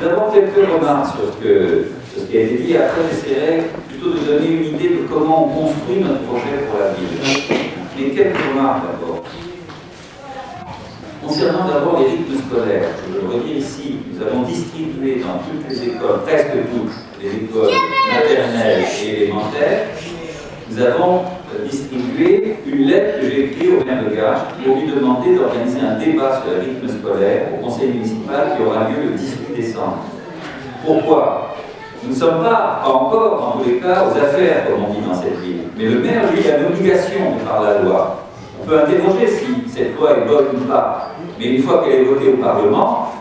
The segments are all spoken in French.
D'abord, quelques remarques sur ce qui a été dit. Après, j'essaierai plutôt de donner une idée de comment on construit notre projet pour la ville. Mais quelques remarques d'abord. Concernant d'abord les rythmes scolaires, je veux le redire ici, nous avons distribué dans toutes les écoles, presque toutes, les écoles maternelles et élémentaires, nous avons distribué une lettre que j'ai écrite au maire de Garches pour lui demander d'organiser un débat sur le rythme scolaire au conseil municipal qui aura lieu le 18 décembre. Pourquoi? Nous ne sommes pas encore, en tous les cas, aux affaires, comme on dit dans cette ville. Mais le maire, lui, a l'obligation de par la loi. On peut interroger si cette loi est bonne ou pas. Mais une fois qu'elle est votée au Parlement,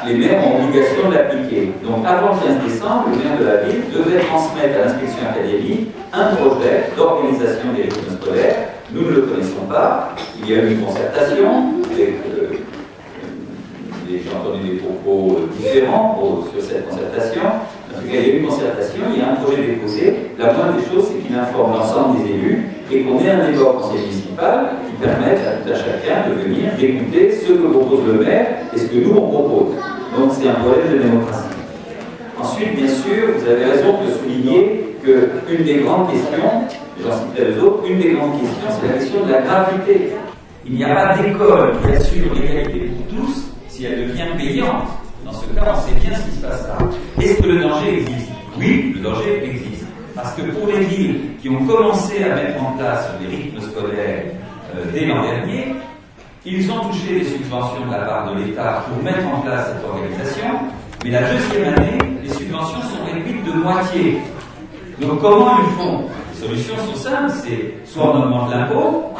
les maires ont l'obligation de l'appliquer. Donc avant le 15 décembre, le maire de la ville devait transmettre à l'inspection académique un projet d'organisation des rythmes scolaires. Nous ne le connaissons pas. Il y a eu une concertation avec j'ai entendu des propos différents sur cette concertation. En tout cas, il y a eu une concertation, il y a un projet déposé. La moindre des choses, c'est qu'il informe l'ensemble des élus et qu'on ait un débat au conseil municipal qui permette à tout à chacun de venir d'écouter ce que propose le maire et ce que nous on propose. Donc c'est un problème de démocratie. Ensuite, bien sûr, vous avez raison de souligner qu'une des grandes questions, j'en citerai les autres, une des grandes questions, c'est la question de la gratuité. Il n'y a pas d'école qui assure l'égalité pour tous si elle devient payante. Dans ce cas, on sait bien ce qui se passe là. Est-ce que le danger existe? Oui, le danger existe. Parce que pour les villes qui ont commencé à mettre en place des rythmes scolaires dès l'an dernier, ils ont touché des subventions de la part de l'État pour mettre en place cette organisation, mais la deuxième année, les subventions sont réduites de moitié. Donc comment ils font? Les solutions sont simples, c'est soit on augmente l'impôt,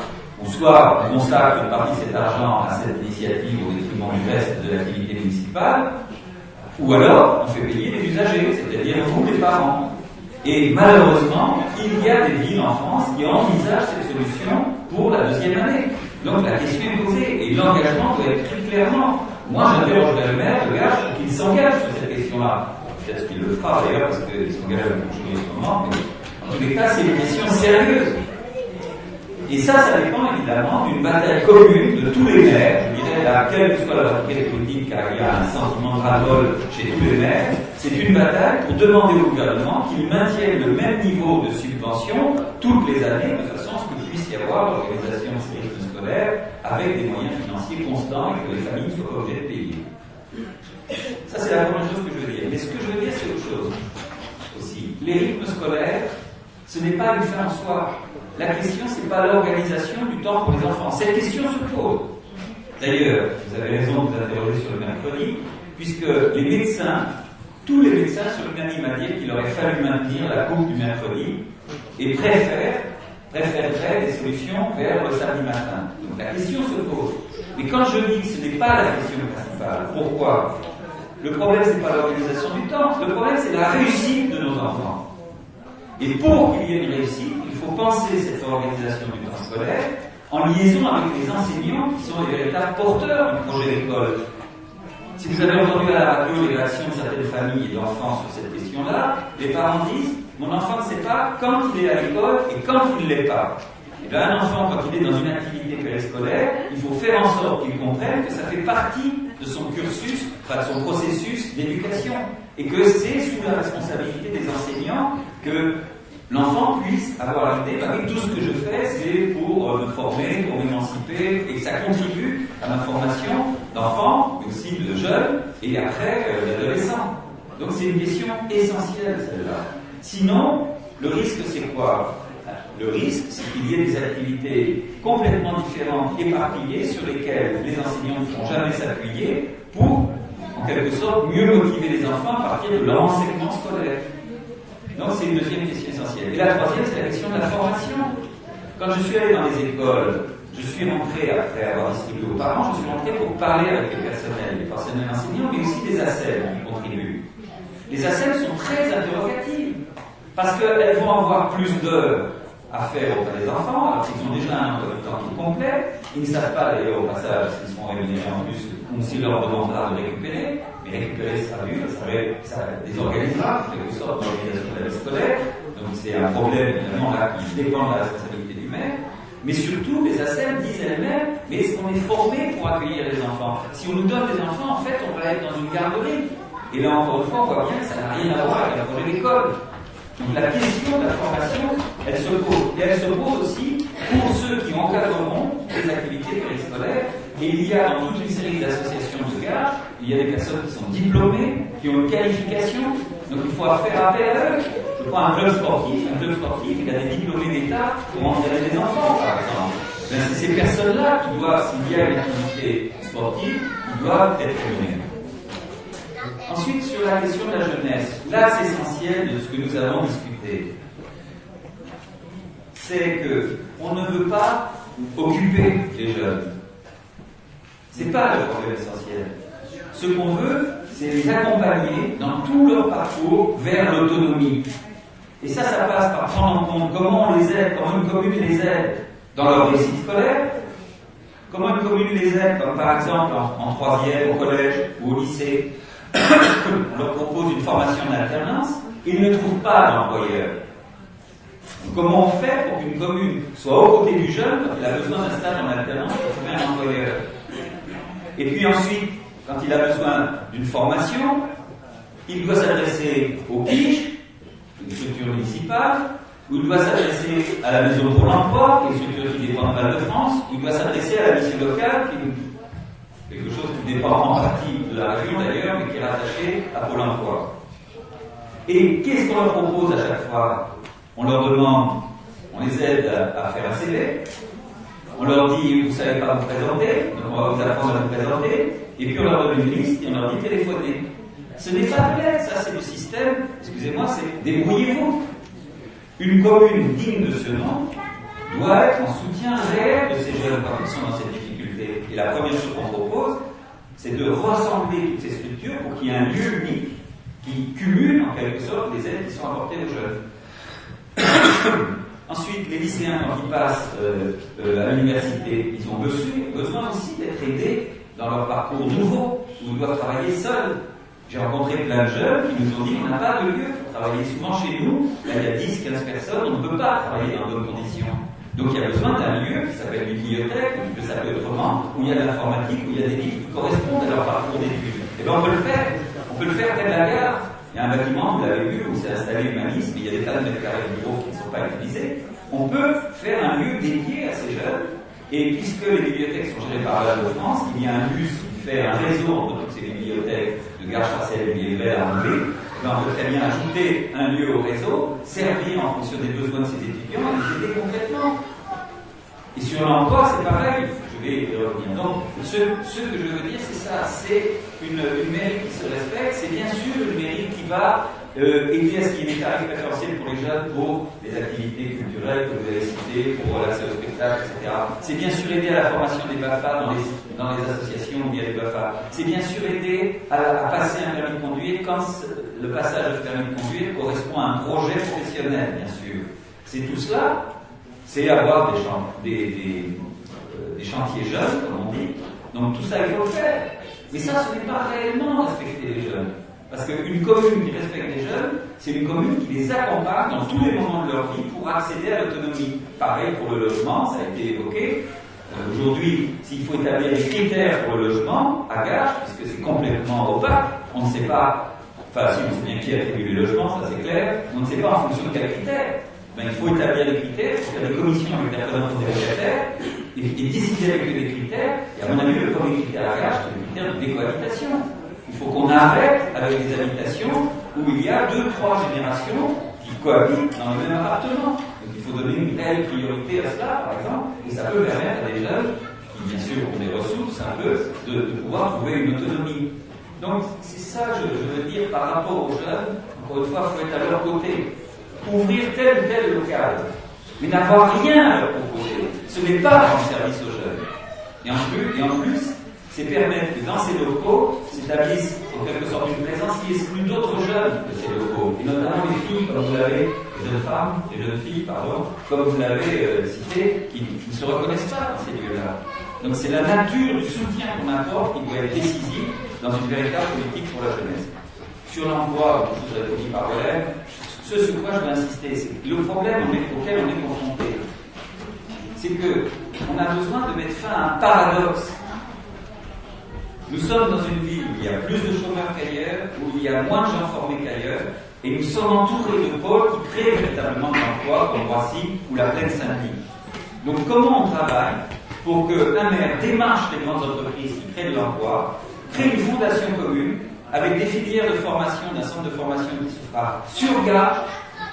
ou soit on constate une partie de cet argent à cette initiative au détriment du reste de l'activité municipale, ou alors on fait payer les usagers, c'est-à-dire vous les parents. Et malheureusement, il y a des villes en France qui envisagent cette solution pour la deuxième année. Donc la question est posée, et l'engagement doit être très clairement. Moi j'interroge le maire de Garches pour qu'il s'engage sur cette question-là. Peut-être qu'il le fera d'ailleurs, parce qu'il s'engage à beaucoup de choses en ce moment, mais en tous les cas, c'est une question sérieuse. Et ça dépend évidemment d'une bataille commune de tous les maires, je dirais, quelle que soit la politique, car il y a un sentiment de ras-le-bol chez tous les maires. C'est une bataille pour demander au gouvernement qu'il maintienne le même niveau de subvention toutes les années, de façon à ce qu'il puisse y avoir l'organisation de ces rythmes scolaires avec des moyens financiers constants et que les familles ne soient pas obligées de payer. Ça, c'est la première chose que je veux dire. Mais ce que je veux dire, c'est autre chose aussi. Les rythmes scolaires, ce n'est pas une fin en soi. La question, ce n'est pas l'organisation du temps pour les enfants. Cette question se pose. D'ailleurs, vous avez raison de vous interroger sur le mercredi, puisque les médecins, tous les médecins sont unanimes à dire qu'il aurait fallu maintenir la coupe du mercredi et préféreraient des solutions vers le samedi matin. Donc la question se pose. Mais quand je dis que ce n'est pas la question principale, pourquoi? Le problème, ce n'est pas l'organisation du temps. Le problème, c'est la réussite de nos enfants. Et pour qu'il y ait une réussite, il faut penser cette organisation du temps scolaire en liaison avec les enseignants qui sont les véritables porteurs du projet d'école. Si vous avez entendu à la radio les réactions de certaines familles et d'enfants sur cette question-là, les parents disent « Mon enfant ne sait pas quand il est à l'école et quand il ne l'est pas ». Et bien un enfant, quand il est dans une activité périscolaire, il faut faire en sorte qu'il comprenne que ça fait partie de son cursus, enfin de son processus d'éducation, et que c'est sous la responsabilité des enseignants que l'enfant puisse avoir l'idée, oui, tout ce que je fais, c'est pour me former, pour m'émanciper, et que ça contribue à ma formation d'enfant, mais aussi de jeune, et après d'adolescent. Donc c'est une question essentielle, celle-là. Sinon, le risque, c'est quoi? Le risque, c'est qu'il y ait des activités complètement différentes, éparpillées, sur lesquelles les enseignants ne vont jamais s'appuyer pour, en quelque sorte, mieux motiver les enfants à partir de leur enseignement scolaire. Donc c'est une deuxième question essentielle. Et la troisième, c'est la question de la formation. Quand je suis allé dans les écoles, je suis rentré, après avoir distribué aux parents, je suis rentré pour parler avec les personnels enseignants, mais aussi des ACEL qui contribuent. Les ACEL sont très interrogatives, parce qu'elles vont avoir plus d'heures à faire auprès des enfants, alors qu'ils ont déjà un emploi du temps qui est complet. Ils ne savent pas d'ailleurs au passage s'ils seront rémunérés en plus, ou s'il leur demandera de récupérer, mais récupérer sera dur, ça désorganisera en quelque sorte l'organisation de la vie scolaire. Donc c'est un problème évidemment là qui dépend de la responsabilité du maire. Mais surtout, les ACEL disent elles-mêmes, mais est-ce qu'on est formé pour accueillir les enfants? Si on nous donne des enfants, en fait, on va être dans une garderie. Et là, encore une fois, on voit bien que ça n'a rien à voir avec un projet d'école. Donc la question de la formation, elle se pose. Et elle se pose aussi pour ceux qui encadreront les activités périscolaires. Et il y a dans toute une série d'associations de garde, il y a des personnes qui sont diplômées, qui ont une qualification, donc il faut faire appel à eux. Je prends un club sportif, il a des diplômés d'État pour encadrer des enfants, par exemple. Ben, c'est ces personnes-là qui doivent, s'il y a une activité sportive, ils doivent être rémunérés. Ensuite, sur la question de la jeunesse, l'axe essentiel de ce que nous avons discuté, c'est qu'on ne veut pas occuper les jeunes. C'est pas le problème essentiel. Ce qu'on veut, c'est les accompagner dans tout leur parcours vers l'autonomie. Et ça passe par prendre en compte comment on les aide, comment une commune les aide dans leur réussite scolaire, comment une commune les aide, comme par exemple en troisième, au collège ou au lycée, on leur propose une formation d'alternance, ils ne trouvent pas d'employeur. Comment on fait pour qu'une commune soit aux côtés du jeune quand il a besoin d'un stage en alternance pour trouver un employeur? Et puis ensuite, quand il a besoin d'une formation, il doit s'adresser au PIGE, une structure municipale, ou il doit s'adresser à la maison pour l'emploi, qui est une structure qui dépend de Val-de-France, ou il doit s'adresser à la mission locale, qui est quelque chose qui dépend en partie de la région d'ailleurs, mais qui est rattaché à Pôle emploi. Et qu'est-ce qu'on leur propose à chaque fois? On leur demande, on les aide à faire un CV, on leur dit, vous ne savez pas vous présenter, donc on va vous apprendre à vous présenter, et puis on leur donne une liste et on leur dit téléphonez. Ce n'est pas vrai, ça c'est le système, excusez-moi, c'est débrouillez-vous. Une commune digne de ce nom doit être en soutien réel de ces jeunes quand ils sont dans cette difficulté. Et la première chose qu'on propose, c'est de rassembler toutes ces structures pour qu'il y ait un lieu unique qui cumule en quelque sorte les aides qui sont apportées aux jeunes. Ensuite, les lycéens, quand ils passent à l'université, ils ont besoin aussi d'être aidés dans leur parcours nouveau, où ils doivent travailler seuls. J'ai rencontré plein de jeunes qui nous ont dit qu'on n'a pas de lieu pour travailler. Souvent chez nous, là, il y a 10-15 personnes, on ne peut pas travailler dans de bonnes conditions. Donc il y a besoin d'un lieu qui s'appelle une bibliothèque, ou qui peut s'appeler autrement, où il y a de l'informatique, où il y a des livres qui correspondent à leur parcours d'études. Et bien on peut le faire. On peut le faire près de la gare. Il y a un bâtiment, vous l'avez vu, où s'est installé Humanisme, mais il y a des tas de mètres carrés de bureaux qui ne sont pas utilisés. On peut faire un lieu dédié à ces jeunes, et puisque les bibliothèques sont gérées par la France, il y a un bus qui fait un réseau entre toutes ces bibliothèques de Gare Chastel et Liévray à Angers. On peut très bien ajouter un lieu au réseau, servir en fonction des besoins de ces étudiants et les aider concrètement. Et sur l'emploi, c'est pareil, je vais y revenir. Donc, ce que je veux dire, c'est ça, c'est une mairie qui se respecte, c'est bien sûr une mairie qui va aider à ce qu'il y ait des tarifs préférentiels pour les jeunes, pour les activités culturelles que vous avez citées, pour l'accès au spectacle, etc. C'est bien sûr aider à la formation des BAFA dans les associations où il y a les BAFA. C'est bien sûr aider à passer un permis de conduire quand le passage du permis de conduire correspond à un projet professionnel, bien sûr. C'est tout cela, c'est avoir des chantiers jeunes, comme on dit. Donc tout ça, il faut le faire. Mais ça, ce n'est pas réellement respecter les jeunes. Parce qu'une commune qui respecte les jeunes, c'est une commune qui les accompagne dans tous les moments de leur vie pour accéder à l'autonomie. Pareil pour le logement, ça a été évoqué. Aujourd'hui, s'il faut établir des critères pour le logement, à Garches, puisque c'est complètement opaque, on ne sait pas, enfin si on sait bien qui attribue les logements, ça c'est clair, on ne sait pas en fonction de quels critères. Ben, il faut établir des critères, il faut faire des commissions avec des représentants des locataires, et décider avec eux des critères, et à mon avis, le premier critère à Garches, c'est le critère de décohabitation. Il faut qu'on arrête avec des habitations où il y a 2-3 générations qui cohabitent dans le même appartement. Donc il faut donner une réelle priorité à cela, par exemple, et ça peut permettre à des jeunes, qui bien sûr ont des ressources un peu, de pouvoir trouver une autonomie. Donc c'est ça que je veux dire par rapport aux jeunes. Encore une fois, il faut être à leur côté. Ouvrir tel ou tel local, mais n'avoir rien à leur proposer, ce n'est pas rendre service aux jeunes. Et en plus, c'est permettre que dans ces locaux s'établisse en quelque sorte une présence qui exclut d'autres jeunes de ces locaux, et notamment les filles, comme vous l'avez, les jeunes filles, comme vous l'avez cité, qui ne se reconnaissent pas dans ces lieux-là. Donc c'est la nature du soutien qu'on apporte qui doit être décisive dans une véritable politique pour la jeunesse. Sur l'emploi, je vous ai dit par relève, ce sur quoi je veux insister, c'est que le problème auquel on est confronté, c'est qu'on a besoin de mettre fin à un paradoxe Nous sommes dans une ville où il y a plus de chômeurs qu'ailleurs, où il y a moins de gens formés qu'ailleurs, et nous sommes entourés de pôles qui créent véritablement de l'emploi, comme Roissy ou la Plaine Saint-Denis. Donc comment on travaille pour qu'un maire démarche les grandes entreprises qui créent de l'emploi, crée une fondation commune, avec des filières de formation, d'un centre de formation qui se fera sur gage,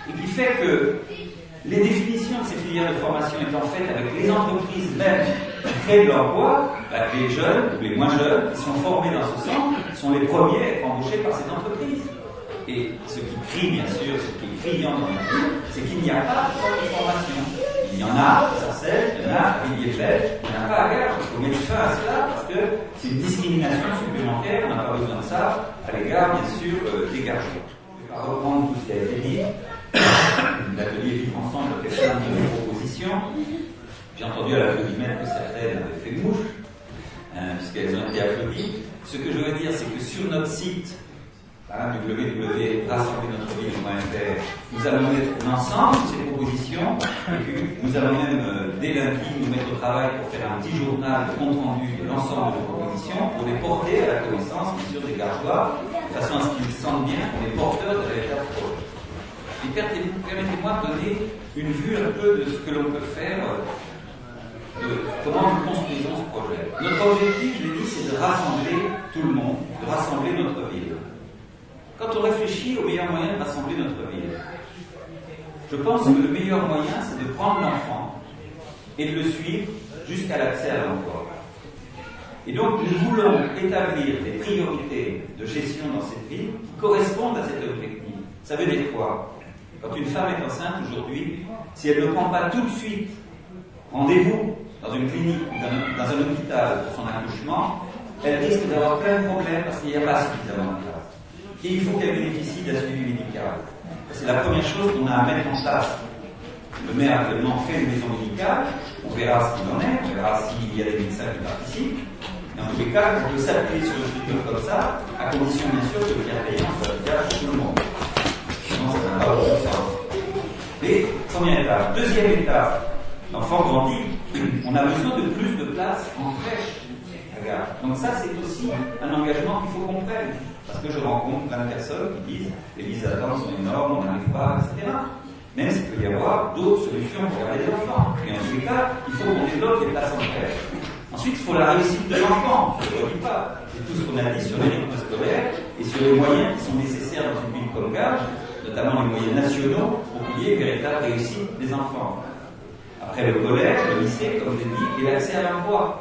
et qui fait que les définitions de ces filières de formation étant faites avec les entreprises mêmes qui créent de l'emploi, les jeunes ou les moins jeunes qui sont formés dans ce centre sont les premiers à être embauchés par ces entreprises. Et ce qui crie, bien sûr, ce qui est criant dans le monde, c'est qu'il n'y a pas de centre de formation. Il y en a à Sarcelles, il y en a à Villiers-Bège, il n'y en a pas à Gare. Il faut mettre fin à cela parce que c'est une discrimination supplémentaire, on n'a pas besoin de ça, à l'égard, bien sûr, des garçons. Je ne vais pas reprendre tout ce qui a été dit. L'atelier Vivre Ensemble a fait plein de propositions. J'ai entendu à l'applaudimètre que certaines avaient fait mouche, puisqu'elles ont été applaudies. Ce que je veux dire, c'est que sur notre site, www.rassemblernotreville.fr, nous allons mettre l'ensemble de ces propositions, et puis nous allons même, dès lundi, nous mettre au travail pour faire un petit journal de compte rendu de l'ensemble des propositions, pour les porter à la connaissance, bien sûr, des gargeois, de façon à ce qu'ils sentent bien qu'on est porteurs de véritable projet. Et permettez-moi de donner une vue un peu de ce que l'on peut faire, de comment nous construisons ce projet. Notre objectif, je l'ai dit, c'est de rassembler tout le monde, de rassembler notre ville. Quand on réfléchit au meilleur moyen de rassembler notre ville, je pense que le meilleur moyen, c'est de prendre l'enfant et de le suivre jusqu'à l'accès à l'emploi. Et donc, nous voulons établir des priorités de gestion dans cette ville qui correspondent à cet objectif. Ça veut dire quoi? Quand une femme est enceinte aujourd'hui, si elle ne prend pas tout de suite rendez-vous dans une clinique ou dans un hôpital pour son accouchement, elle risque d'avoir plein de problèmes parce qu'il n'y a pas suffisamment de place. Et il faut qu'elle bénéficie d'un suivi médical. C'est la première chose qu'on a à mettre en place. Le maire actuellement fait une maison médicale, on verra ce qu'il en est, on verra s'il y a des médecins qui participent. Mais en tous les cas, on peut s'appuyer sur une structure comme ça, à condition bien sûr que le bienveillance soit efficace pour tout le monde. Sinon, ça n'a pas beaucoup de sens. Et première étape. Deuxième étape, l'enfant grandit, on a besoin de plus de place en crèche à Gare. Donc ça, c'est aussi un engagement qu'il faut qu'on prenne. Parce que je rencontre plein de personnes qui disent les listes d'attente sont énormes, on n'arrive pas, etc. Même s'il peut y avoir d'autres solutions pour garder les enfants. Et en tous les cas, il faut qu'on développe les places en crèche. Ensuite, il faut la réussite de l'enfant. Je ne le redis pas. C'est tout ce qu'on a dit sur les rythmes scolaires et sur les moyens qui sont nécessaires dans une ville comme Gare, notamment les moyens nationaux, pour qu'il y ait une véritable réussite des enfants. Après le collège, le lycée, comme je l'ai dit, et l'accès à l'emploi.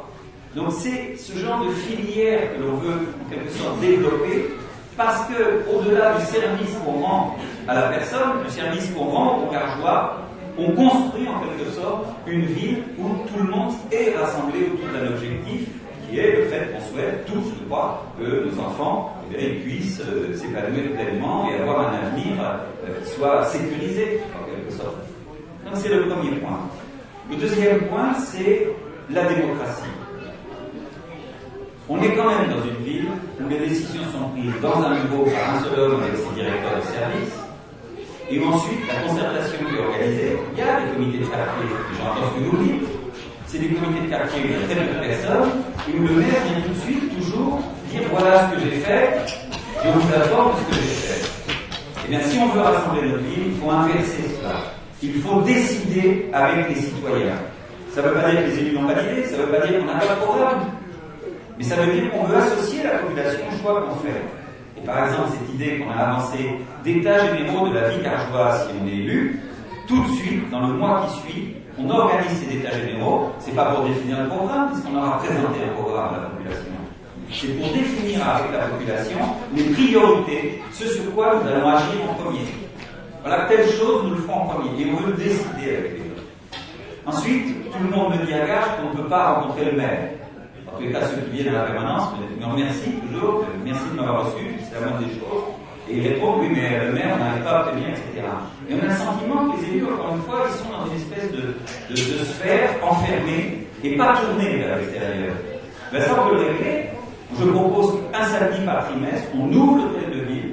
Donc c'est ce genre de filière que l'on veut en quelque sorte développer, parce que au-delà du service qu'on rend à la personne, du service qu'on rend aux gargeois, on construit en quelque sorte une ville où tout le monde est rassemblé autour d'un objectif qui est le fait qu'on souhaite tous, je crois, que nos enfants ils puissent s'épanouir pleinement et avoir un avenir qui soit sécurisé en quelque sorte. Donc c'est le premier point. Le deuxième point, c'est la démocratie. On est quand même dans une ville où les décisions sont prises dans un bureau par un seul homme avec ses directeurs de service, et où ensuite la concertation qui est organisée, il y a des comités de quartier, j'entends ce que vous dites, c'est des comités de quartier où il y a très peu de personnes, et où le maire vient tout de suite toujours dire voilà ce que j'ai fait, je vous informe de ce que j'ai fait. Eh bien, si on veut rassembler notre ville, il faut inverser cela. Il faut décider avec les citoyens. Ça ne veut pas dire que les élus n'ont pas d'idée, ça ne veut pas dire qu'on n'a pas de programme. Mais ça veut dire qu'on veut associer la population au choix qu'on fait. Et par exemple, cette idée qu'on a avancée d'états généraux de la vie gargeoise, si on est élu, tout de suite, dans le mois qui suit, on organise ces états généraux. C'est pas pour définir le programme, puisqu'on aura présenté un programme à la population. C'est pour définir avec la population les priorités, ce sur quoi nous allons agir en premier. Voilà, telle chose, nous le ferons en premier. Et on veut décider avec les autres. Ensuite, tout le monde me dit à Gare qu'on ne peut pas rencontrer le maire. En tous les cas, ceux qui viennent à la permanence me remercient toujours, merci de m'avoir reçu, c'est la moindre des choses. Et ils répondent, oui, mais le maire, on n'arrive pas à obtenir, etc. Et on a le sentiment que les élus, encore une fois, ils sont dans une espèce de sphère enfermée et pas tournée vers l'extérieur. Ben, ça, on peut le régler. Je propose qu'un samedi par trimestre, on ouvre l'hôtel de ville,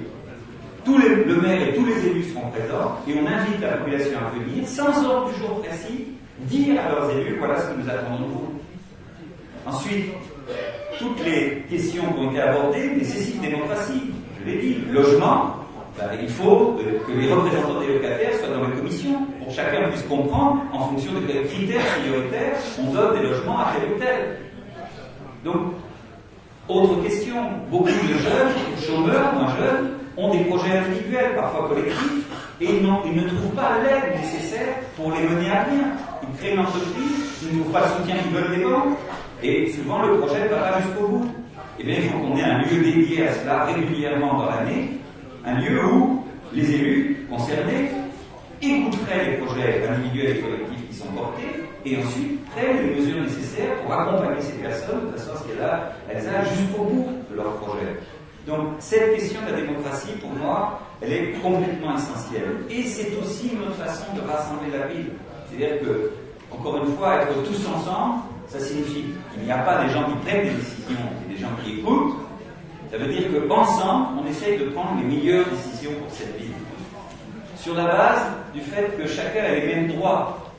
le maire et tous les élus seront présents, et on invite la population à venir, sans ordre du jour précis, dire à leurs élus, voilà ce que nous attendons de vous. Ensuite, toutes les questions qui ont été abordées nécessitent démocratie. Je l'ai dit, logement, il faut que les représentants des locataires soient dans les commissions pour que chacun puisse comprendre en fonction de quels critères prioritaires on donne des logements à tel ou tel. Donc, autre question, beaucoup de jeunes, chômeurs, moins jeunes, ont des projets individuels, parfois collectifs, et ils ne trouvent pas l'aide nécessaire pour les mener à bien. Ils créent une entreprise, ils ne trouvent pas le soutien qu'ils veulent des banques, et souvent le projet ne va pas jusqu'au bout. Eh bien, il faut qu'on ait un lieu dédié à cela régulièrement dans l'année, un lieu où les élus concernés écouteraient les projets individuels et collectifs qui sont portés, et ensuite prennent les mesures nécessaires pour accompagner ces personnes de façon à ce qu'elles aillent jusqu'au bout de leur projet. Donc, cette question de la démocratie, pour moi, elle est complètement essentielle. Et c'est aussi une autre façon de rassembler la ville. C'est-à-dire que, encore une fois, être tous ensemble, ça signifie qu'il n'y a pas des gens qui prennent des décisions et des gens qui écoutent. Ça veut dire qu'ensemble, on essaye de prendre les meilleures décisions pour cette ville. Sur la base du fait que chacun a les mêmes droits.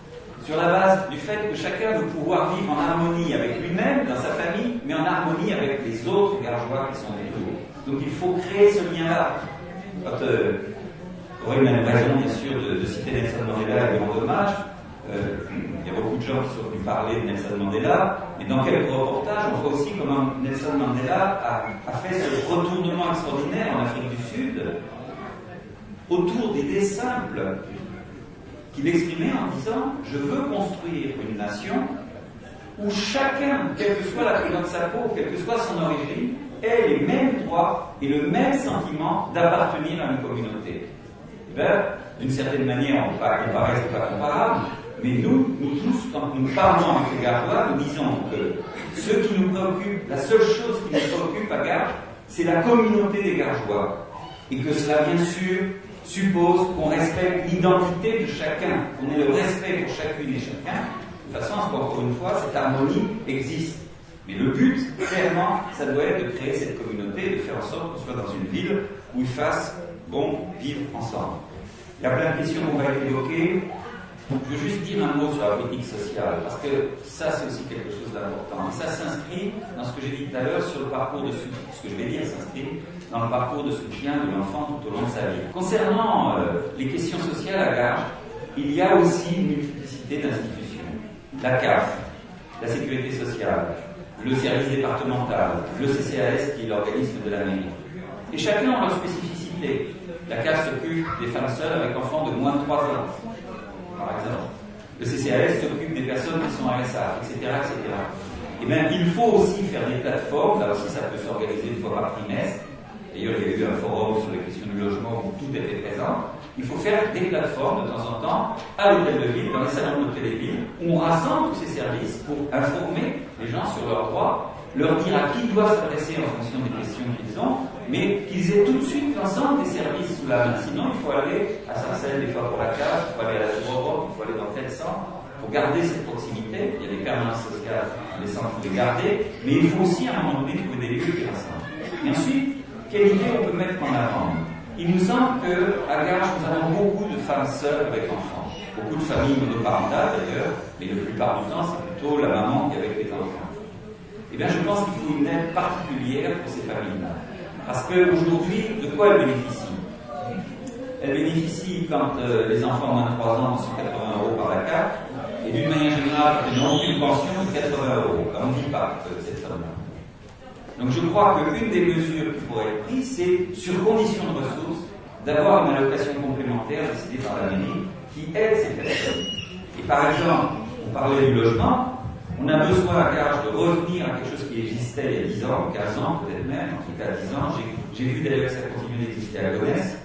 Sur la base du fait que chacun doit pouvoir vivre en harmonie avec lui-même, dans sa famille, mais en harmonie avec les autres gargeois qui sont autour. Donc il faut créer ce lien-là. Aurélien a raison, bien sûr, de citer Nelson Mandela et lui rendre hommage. Il y a beaucoup de gens qui sont venus parler de Nelson Mandela, mais dans quelques reportages, on voit aussi comment Nelson Mandela a fait ce retournement extraordinaire en Afrique du Sud autour d'idées simples qu'il exprimait en disant « Je veux construire une nation où chacun, quelle que soit la couleur de sa peau, quelle que soit son origine, ait les mêmes droits et le même sentiment d'appartenir à une communauté. » D'une certaine manière, on ne peut pas comparer, c'est pas comparable, mais nous tous, quand nous parlons avec les Gargeois, nous disons que ce qui nous préoccupe, la seule chose qui nous préoccupe à Garges, c'est la communauté des Gargeois. Et que cela, bien sûr, suppose qu'on respecte l'identité de chacun, qu'on ait le respect pour chacune et chacun, de façon à ce qu'encore une fois, cette harmonie existe. Mais le but, clairement, ça doit être de créer cette communauté, de faire en sorte qu'on soit dans une ville où ils fassent bon vivre ensemble. Il y a plein de questions qu'on va évoquer. Je veux juste dire un mot sur la politique sociale, parce que ça, c'est aussi quelque chose d'important. Et ça s'inscrit dans ce que j'ai dit tout à l'heure sur le parcours de soutien. Ce que je vais dire s'inscrit dans le parcours de soutien de l'enfant tout au long de sa vie. Concernant les questions sociales à Garges, il y a aussi une multiplicité d'institutions. La CAF, la sécurité sociale, le service départemental, le CCAS qui est l'organisme de la mairie. Et chacun a leur spécificité. La CAF s'occupe des femmes seules avec enfants de moins de 3 ans, par exemple. Le CCAS s'occupe des personnes qui sont RSA, etc., etc. Et bien, il faut aussi faire des plateformes, là aussi ça peut s'organiser une fois par trimestre. D'ailleurs, il y a eu un forum sur les questions du logement où tout était présent. Il faut faire des plateformes de temps en temps à l'hôtel de ville, dans les salons de l'hôtel de ville, où on rassemble tous ces services pour informer les gens sur leurs droits, leur dire à qui ils doivent s'adresser en fonction des questions qu'ils ont, mais qu'ils aient tout de suite l'ensemble des services sous la main. Sinon, il faut aller à Sarcelles, des fois pour la cage, il faut aller à la Tour Europe, il faut aller dans tel centre, pour garder cette proximité. Il y a des permanences sociales, les centres, il faut les garder, mais il faut aussi à un moment donné trouver des lieux qui rassemblent. Et ensuite, quelle idée on peut mettre en avant? Il nous semble qu'à Garges, nous avons beaucoup de femmes seules avec enfants. Beaucoup de familles monoparentales d'ailleurs, mais la plupart du temps, c'est plutôt la maman qui est avec les enfants. Eh bien, je pense qu'il faut une aide particulière pour ces familles-là. Parce qu'aujourd'hui, de quoi elles bénéficient? Elles bénéficient quand les enfants de moins de 3 ans sont 80 € par la carte, et d'une manière générale, elles n'ont aucune pension de 80 €. On ne vit pas cette somme-là. Donc je crois qu'une des mesures qui pourrait être prise, c'est, sur condition de ressources, d'avoir une allocation complémentaire décidée par la mairie qui aide ces personnes. Et par exemple, on parlait du logement, on a besoin à Garges de revenir à quelque chose qui existait il y a 10 ans, 15 ans peut-être même, en tout cas 10 ans, j'ai vu d'ailleurs que ça continue d'exister à Gonesse,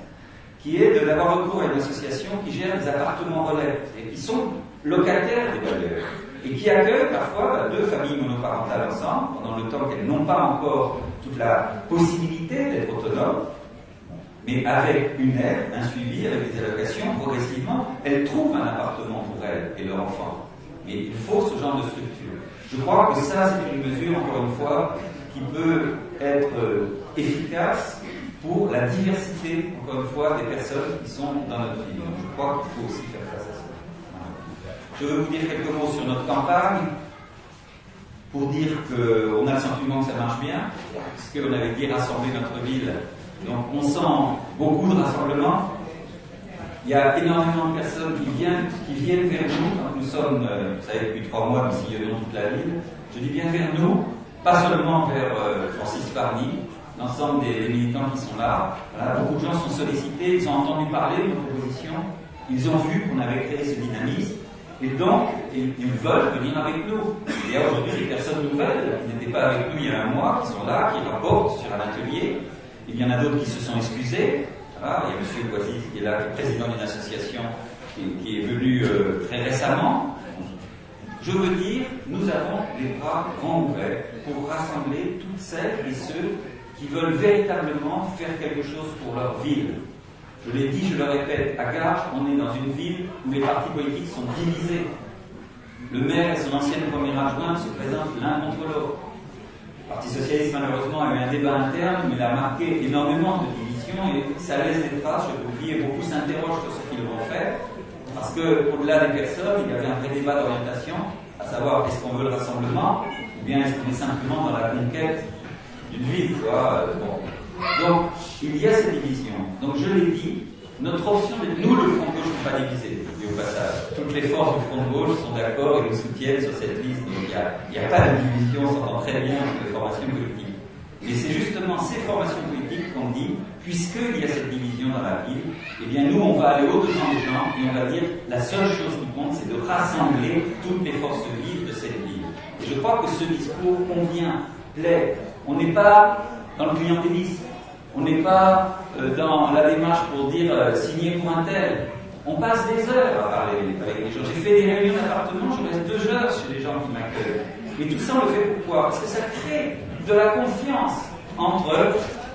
qui est d'avoir recours à une association qui gère des appartements relais, et qui sont locataires des bailleurs, et qui accueillent parfois 2 familles monoparentales ensemble, pendant le temps qu'elles n'ont pas encore toute la possibilité d'être autonomes, mais avec une aide, un suivi, avec des allocations, progressivement, elles trouvent un appartement pour elles et leurs enfants. Mais il faut ce genre de structure. Je crois que ça, c'est une mesure, encore une fois, qui peut être efficace pour la diversité, encore une fois, des personnes qui sont dans notre ville. Donc, je crois qu'il faut aussi faire face à ça. Je veux vous dire quelques mots sur notre campagne. pour dire qu'on a le sentiment que ça marche bien, parce qu'on avait dit rassembler notre ville. Donc on sent beaucoup de rassemblements. Il y a énormément de personnes qui viennent vers nous quand nous sommes, vous savez, depuis 3 mois, nous sillonnons toute la ville. Je dis bien vers nous, pas seulement vers Francis Parny, l'ensemble des militants qui sont là. Voilà, beaucoup de gens sont sollicités, ils ont entendu parler de nos propositions, ils ont vu qu'on avait créé ce dynamisme, et donc ils veulent venir avec nous. Il y a aujourd'hui des personnes nouvelles qui n'étaient pas avec nous il y a un mois, qui sont là, qui rapportent sur un atelier. Il y en a d'autres qui se sont excusés. Voilà, il y a M. Boisy qui est là, qui est président d'une association qui est venu très récemment. Je veux dire, nous avons les bras grands ouverts pour rassembler toutes celles et ceux qui veulent véritablement faire quelque chose pour leur ville. Je l'ai dit, je le répète, à Garches, on est dans une ville où les partis politiques sont divisés. Le maire et son ancienne première adjointe se présentent l'un contre l'autre. Le Parti socialiste, malheureusement, a eu un débat interne, mais il a marqué énormément de divisions et ça laisse des traces. Je vous dis, et beaucoup s'interrogent sur ce qu'ils vont faire, parce qu'au-delà des personnes, il y avait un vrai débat d'orientation, à savoir est-ce qu'on veut le rassemblement, ou bien est-ce qu'on est simplement dans la conquête d'une ville, quoi. Bon. Donc, il y a ces divisions. Donc, je l'ai dit, notre option, nous, le Front de Gauche, n'est pas divisé, je dis au passage. Toutes les forces du Front de Gauche sont d'accord et nous soutiennent sur cette liste. Donc, il n'y a pas de division, on s'entend très bien entre les formations politiques. Et c'est justement ces formations politiques qu'on dit, puisqu'il y a cette division dans la ville, eh bien, nous, on va aller au-devant des gens et on va dire, la seule chose qui compte, c'est de rassembler toutes les forces vives de cette ville. Et je crois que ce discours convient, plaît. On n'est pas dans le clientélisme. On n'est pas dans la démarche pour dire signer pour un tel. On passe des heures à parler avec les gens. J'ai fait des réunions d'appartement, je reste 2 heures chez les gens qui m'accueillent. Mais tout ça, on le fait pourquoi? Parce que ça crée de la confiance entre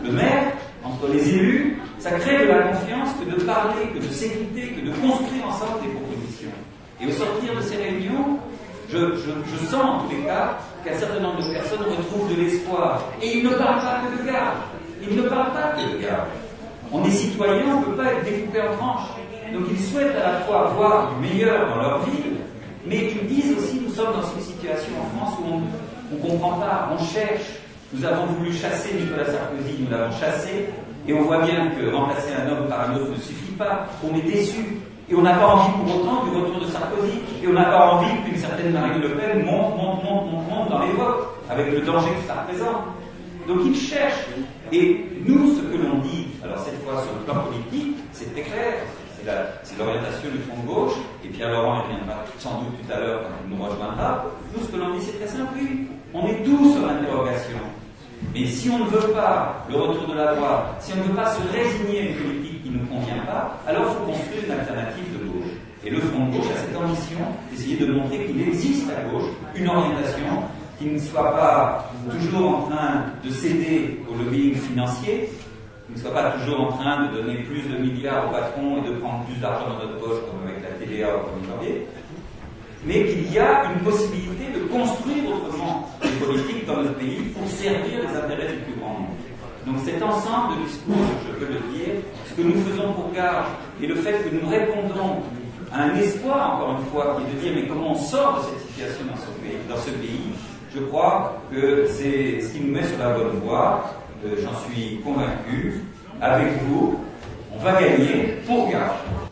le maire, entre les élus. Ça crée de la confiance que de parler, que de s'écouter, que de construire ensemble des propositions. Et au sortir de ces réunions, je sens en tous les cas qu'un certain nombre de personnes retrouvent de l'espoir. Et ils ne parlent pas que de Garches. Ils ne parlent pas que de Garches. On est citoyen, on ne peut pas être découpé en tranches. Donc ils souhaitent à la fois avoir du meilleur dans leur ville, mais ils disent aussi nous sommes dans une situation en France où on ne comprend pas, on cherche. Nous avons voulu chasser Nicolas Sarkozy, nous l'avons chassé, et on voit bien que remplacer un homme par un autre ne suffit pas. On est déçu. Et on n'a pas envie pour autant du retour de Sarkozy. Et on n'a pas envie qu'une certaine Marine Le Pen monte dans les votes, avec le danger que ça représente. Donc ils cherchent. Et nous, ce que l'on dit, alors cette fois sur le plan politique, c'est très clair. C'est l'orientation du Front de Gauche. Et Pierre-Laurent y reviendra sans doute tout à l'heure quand il nous rejoindra. Nous, ce que l'on dit, c'est très simple. On est tous sur l'interrogation. Mais si on ne veut pas le retour de la droite, si on ne veut pas se résigner à une politique qui ne nous convient pas, alors il faut construire une alternative de gauche. Et le Front de Gauche a cette ambition d'essayer de montrer qu'il existe à gauche une orientation qui ne soit pas toujours en train de céder au lobbying financier, qui ne soit pas toujours en train de donner plus de milliards au patron et de prendre plus d'argent dans notre poche, comme avec la TVA au 1er janvier, mais qu'il y a une possibilité de construire autrement les politiques dans notre pays pour servir les intérêts du plus grand nombre. Donc cet ensemble de discours, je peux le dire, ce que nous faisons pour Garches et le fait que nous répondons à un espoir, encore une fois, qui est de dire mais comment on sort de cette situation dans ce pays, je crois que c'est ce qui nous met sur la bonne voie. J'en suis convaincu. Avec vous, on va gagner pour Garches.